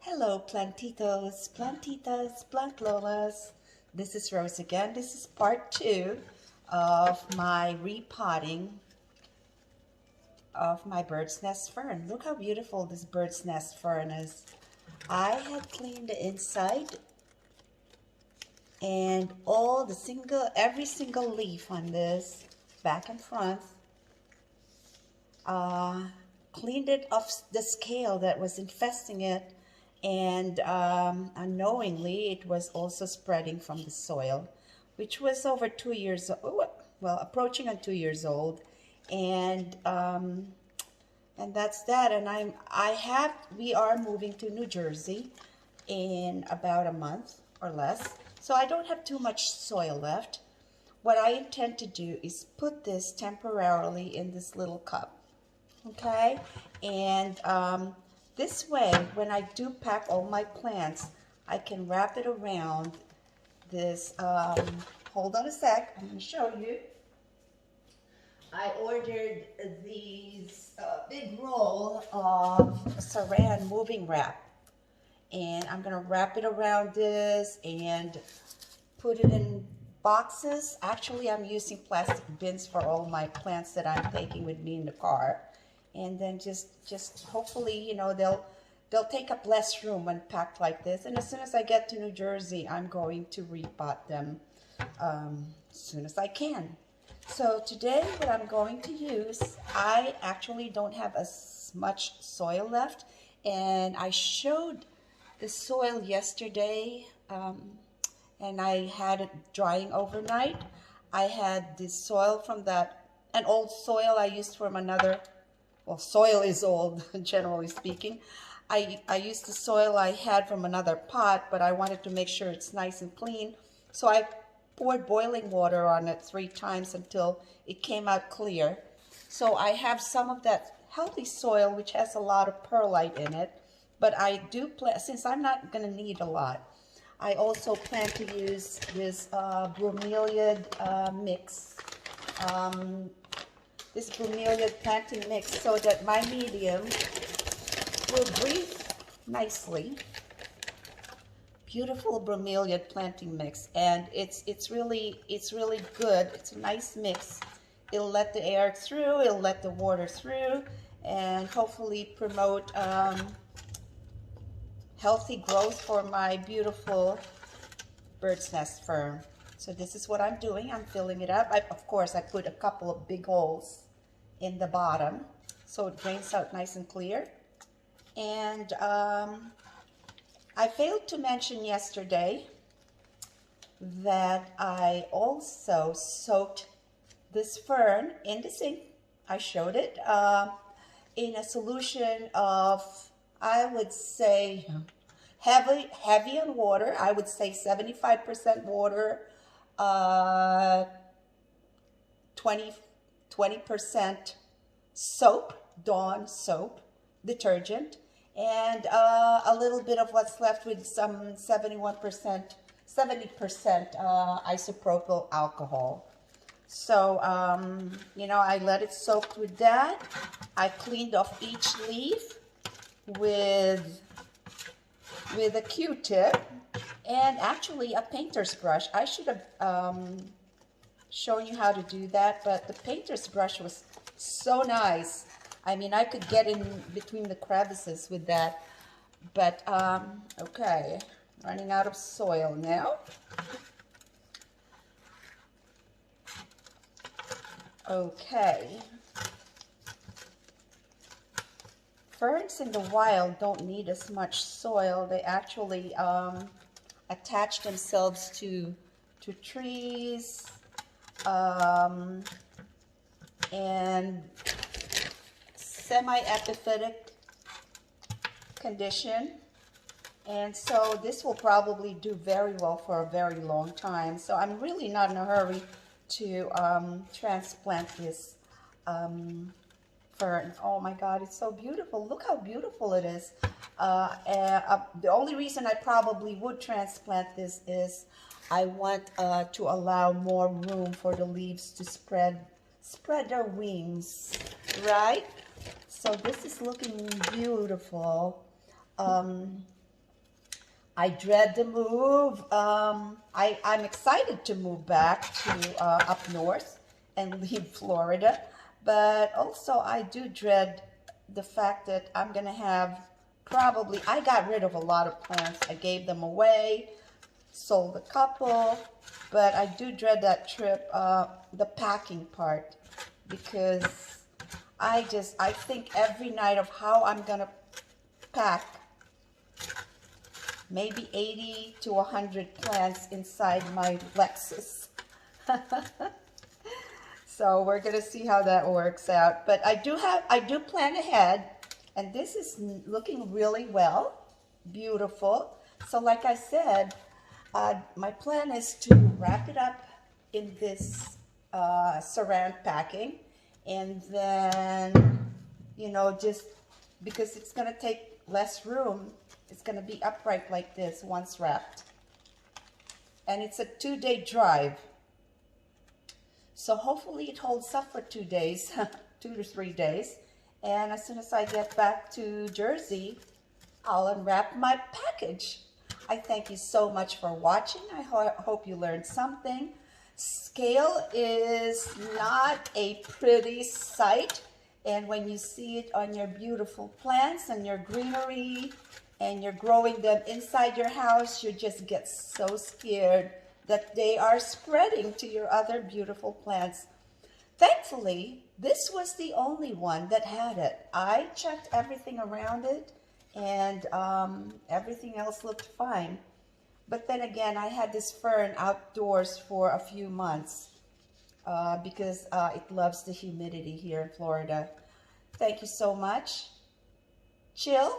Hello, plantitos, plantitas, plantlolas. This is Rose again. This is part 2 of my repotting of my bird's nest fern. Look how beautiful this bird's nest fern is. I had cleaned the inside and every single leaf on this, back and front, cleaned it off the scale that was infesting it, and unknowingly it was also spreading from the soil, which was over 2 years old, well, approaching on 2 years old, and that's that. And we are moving to New Jersey in about a month or less, so I don't have too much soil left. What I intend to do is put this temporarily in this little cup, okay? And this way, when I do pack all my plants, I can wrap it around this, hold on a sec, I'm going to show you. I ordered these big roll of saran moving wrap, and I'm going to wrap it around this and put it in boxes. Actually, I'm using plastic bins for all my plants that I'm taking with me in the car. And then just hopefully, you know, they'll take up less room when packed like this. And as soon as I get to New Jersey, I'm going to repot them as soon as I can. So today, what I'm going to use, I actually don't have as much soil left, and I showed the soil yesterday, and I had it drying overnight. I had the soil from an old soil I used from another. Well, soil is old, generally speaking. I used the soil I had from another pot, but I wanted to make sure it's nice and clean. So I poured boiling water on it 3 times until it came out clear. So I have some of that healthy soil, which has a lot of perlite in it. But I do plan, since I'm not going to need a lot, I also plan to use this bromeliad mix. This bromeliad planting mix, so that my medium will breathe nicely. Beautiful bromeliad planting mix, and it's really good. It's a nice mix. It'll let the air through, it'll let the water through, and hopefully promote healthy growth for my beautiful bird's nest fern. So this is what I'm doing. I'm filling it up. Of course, I put a couple of big holes in the bottom so it drains out nice and clear. And I failed to mention yesterday that I also soaked this fern in the sink. I showed it in a solution of, I would say, heavy on water. I would say 75% water, 20% soap, Dawn soap, detergent, and a little bit of what's left with some 70% isopropyl alcohol. So, you know, I let it soak with that. I cleaned off each leaf with a Q-tip and actually a painter's brush. I should have shown you how to do that, but the painter's brush was so nice. I mean, I could get in between the crevices with that, but okay, running out of soil now. Okay. Ferns in the wild don't need as much soil. They actually attach themselves to trees and semi-epiphytic condition. And so this will probably do very well for a very long time. So I'm really not in a hurry to transplant this fern. Oh my God, it's so beautiful. Look how beautiful it is. The only reason I probably would transplant this is I want to allow more room for the leaves to spread their wings, right? So this is looking beautiful. I dread the move. I'm excited to move back to up north and leave Florida, but also I do dread the fact that I'm gonna have probably, I got rid of a lot of plants. I gave them away, sold a couple, but I do dread that trip, the packing part, because I think every night of how I'm gonna pack maybe 80 to 100 plants inside my Lexus. So we're gonna see how that works out. But I do plan ahead, and this is looking really well, beautiful. So like I said, my plan is to wrap it up in this saran packing, and then, you know, just because it's gonna take less room, it's going to be upright like this once wrapped. And it's a 2-day drive. So hopefully it holds up for 2 days, 2 to 3 days. And as soon as I get back to Jersey, I'll unwrap my package. I thank you so much for watching. I hope you learned something. Scale is not a pretty sight. And when you see it on your beautiful plants and your greenery, and you're growing them inside your house, you just get so scared that they are spreading to your other beautiful plants. Thankfully, this was the only one that had it. I checked everything around it, and everything else looked fine. But then again, I had this fern outdoors for a few months because it loves the humidity here in Florida. Thank you so much. Chill.